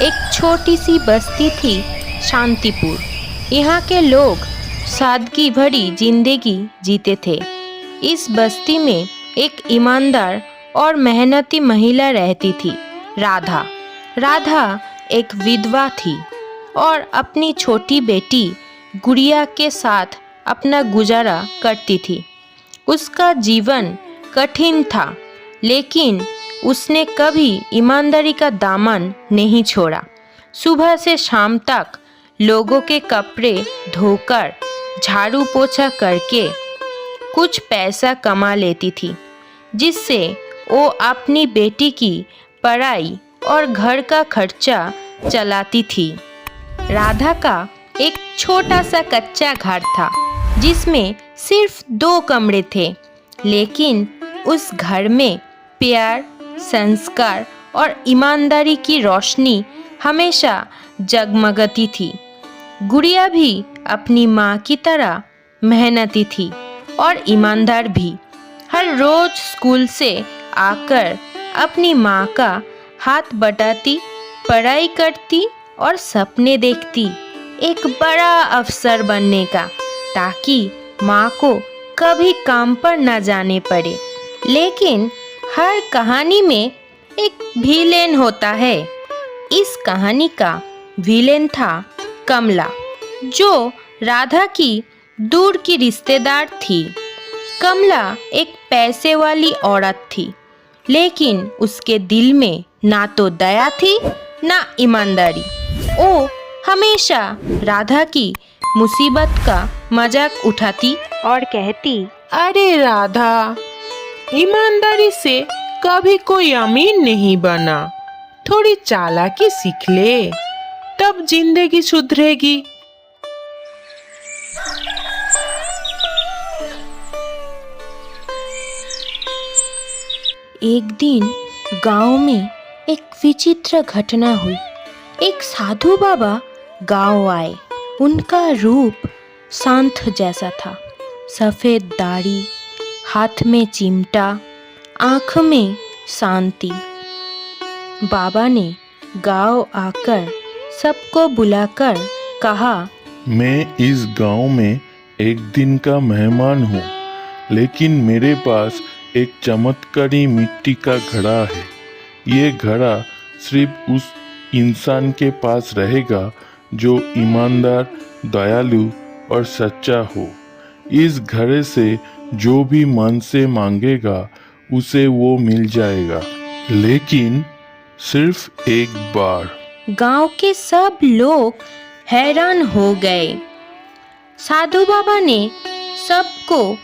एक छोटी सी बस्ती थी, शांतिपुर। यहाँ के लोग सादगी भरी जिंदगी जीते थे। इस बस्ती में एक ईमानदार और मेहनती महिला रहती थी, राधा। राधा एक विधवा थी और अपनी छोटी बेटी गुड़िया के साथ अपना गुजारा करती थी। उसका जीवन कठिन था, लेकिन उसने कभी ईमानदारी का दामन नहीं छोड़ा। सुबह से शाम तक लोगों के कपड़े धोकर, झाड़ू पोछा करके कुछ पैसा कमा लेती थी, जिससे वो अपनी बेटी की पढ़ाई और घर का खर्चा चलाती थी। राधा का एक छोटा सा कच्चा घर था, जिसमें सिर्फ 2 कमरे थे, लेकिन उस घर में प्यार, संस्कार और ईमानदारी की रोशनी हमेशा जगमगाती थी। गुड़िया भी अपनी माँ की तरह मेहनती थी और ईमानदार भी। हर रोज स्कूल से आकर अपनी माँ का हाथ बटाती, पढ़ाई करती और सपने देखती एक बड़ा अफसर बनने का, ताकि माँ को कभी काम पर न जाने पड़े। लेकिन हर कहानी में एक विलेन होता है। इस कहानी का विलेन था कमला, जो राधा की दूर की रिश्तेदार थी। कमला एक पैसे वाली औरत थी, लेकिन उसके दिल में ना तो दया थी ना ईमानदारी। वो हमेशा राधा की मुसीबत का मजाक उठाती और कहती, अरे राधा, ईमानदारी से कभी कोई अमीर नहीं बना। थोड़ी चालाकी सीख ले, तब जिंदगी सुधरेगी। एक दिन गांव में एक विचित्र घटना हुई। एक साधु बाबा गांव आए। उनका रूप शांत जैसा था, सफेद दाढ़ी, हाथ में चिमटा, आँख में शांति। बाबा ने गांव आकर सबको बुलाकर कहा, मैं इस गांव में एक दिन का मेहमान हूँ, लेकिन मेरे पास एक चमत्कारी मिट्टी का घड़ा है। ये घड़ा सिर्फ उस इंसान के पास रहेगा जो ईमानदार, दयालु और सच्चा हो। इस घड़े से जो भी मन से मांगेगा उसे वो मिल जाएगा, लेकिन सिर्फ एक बार। गांव के सब लोग हैरान हो गए। साधु बाबा ने सबको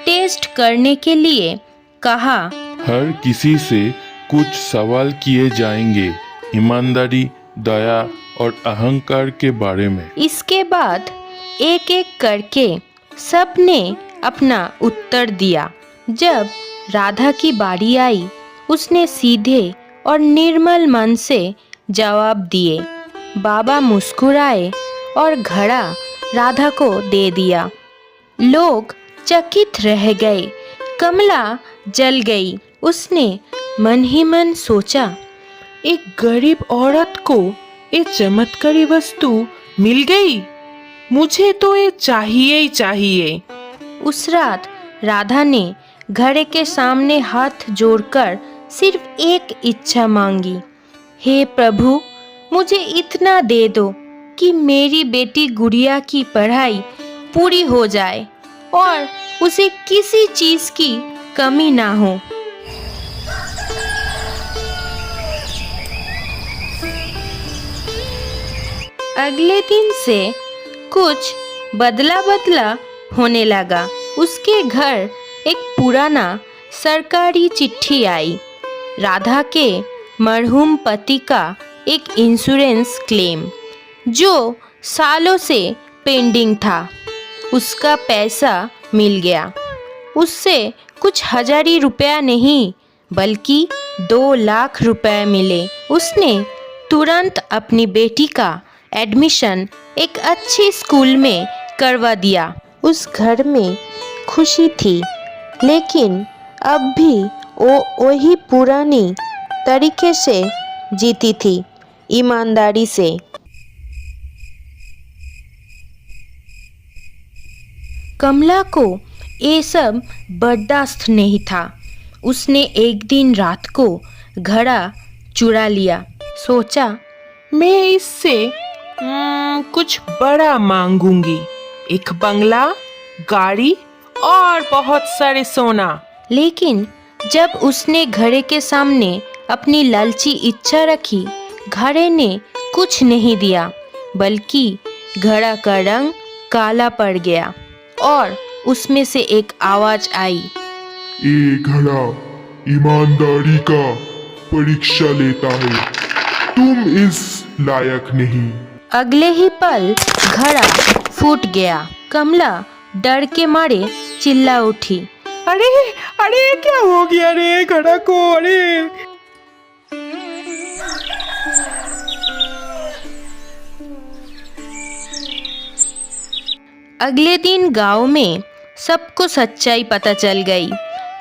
टेस्ट करने के लिए कहा, हर किसी से कुछ सवाल किए जाएंगे, ईमानदारी, दया और अहंकार के बारे में। इसके बाद एक एक करके सबने अपना उत्तर दिया। जब राधा की बारी आई, उसने सीधे और निर्मल मन से जवाब दिए। बाबा मुस्कुराए और घड़ा राधा को दे दिया। लोग चकित रह गए। कमला जल गई। उसने मन ही मन सोचा, एक गरीब औरत को ये चमत्कारी वस्तु मिल गई। मुझे तो ये चाहिए ही चाहिए। उस रात राधा ने घड़े के सामने हाथ जोड़कर सिर्फ एक इच्छा मांगी, हे प्रभु, मुझे इतना दे दो कि मेरी बेटी गुड़िया की पढ़ाई पूरी हो जाए और उसे किसी चीज की कमी ना हो। अगले दिन से कुछ बदला बदला होने लगा। उसके घर एक पुराना सरकारी चिट्ठी आई। राधा के मरहूम पति का एक इंश्योरेंस क्लेम, जो सालों से पेंडिंग था, उसका पैसा मिल गया। उससे कुछ 1000 रुपया नहीं, बल्कि 2 लाख रुपए मिले। उसने तुरंत अपनी बेटी का एडमिशन एक अच्छी स्कूल में करवा दिया। उस घर में खुशी थी, लेकिन अब भी वो वही पुरानी तरीके से जीती थी। ईमानदारी से। कमला को ये सब बर्दाश्त नहीं था। उसने एक दिन रात को घड़ा चुरा लिया। सोचा, मैं इससे कुछ बड़ा मांगूंगी, एक बंगला, गाड़ी और बहुत सारे सोना। लेकिन जब उसने घड़े के सामने अपनी लालची इच्छा रखी, घड़े ने कुछ नहीं दिया, बल्कि घड़ा का रंग काला पड़ गया और उसमें से एक आवाज आई, ये घड़ा ईमानदारी का परीक्षा लेता है, तुम इस लायक नहीं। अगले ही पल घड़ा फूट गया। कमला डर के मारे चिल्ला उठी। अरे अरे क्या हो गया रे घड़ा को? अरे अगले दिन गांव में सबको सच्चाई पता चल गई।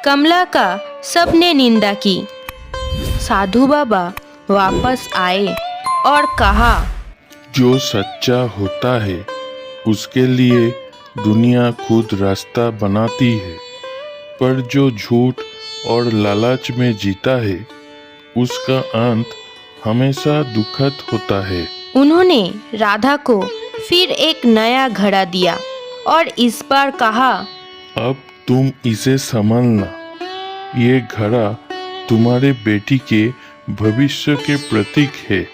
कमला का सबने निंदा की। साधु बाबा वापस आए और कहा, जो सच्चा होता है उसके लिए दुनिया खुद रास्ता बनाती है, पर जो झूठ और लालच में जीता है उसका अंत हमेशा दुखद होता है। उन्होंने राधा को फिर एक नया घड़ा दिया और इस बार कहा, अब तुम इसे संभालना। ये घड़ा तुम्हारे बेटी के भविष्य के प्रतीक है।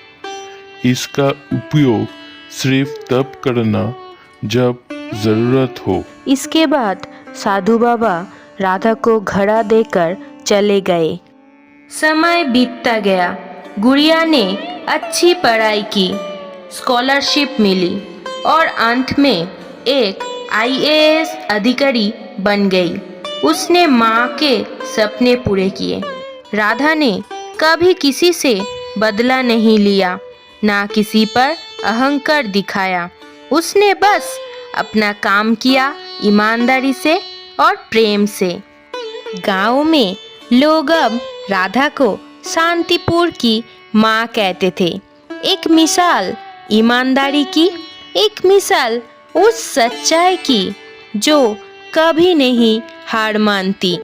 इसका उपयोग सिर्फ तब करना जब जरूरत हो। इसके बाद साधु बाबा राधा को घड़ा देकर चले गए। समय बीतता गया। गुड़िया ने अच्छी पढ़ाई की, स्कॉलरशिप मिली और अंत में एक IAS अधिकारी बन गई। उसने माँ के सपने पूरे किए। राधा ने कभी किसी से बदला नहीं लिया, ना किसी पर अहंकार दिखाया। उसने बस अपना काम किया, ईमानदारी से और प्रेम से। गांव में लोग अब राधा को शांतिपुर की माँ कहते थे। एक मिसाल ईमानदारी की, एक मिसाल उस सच्चाई की जो कभी नहीं हार मानती।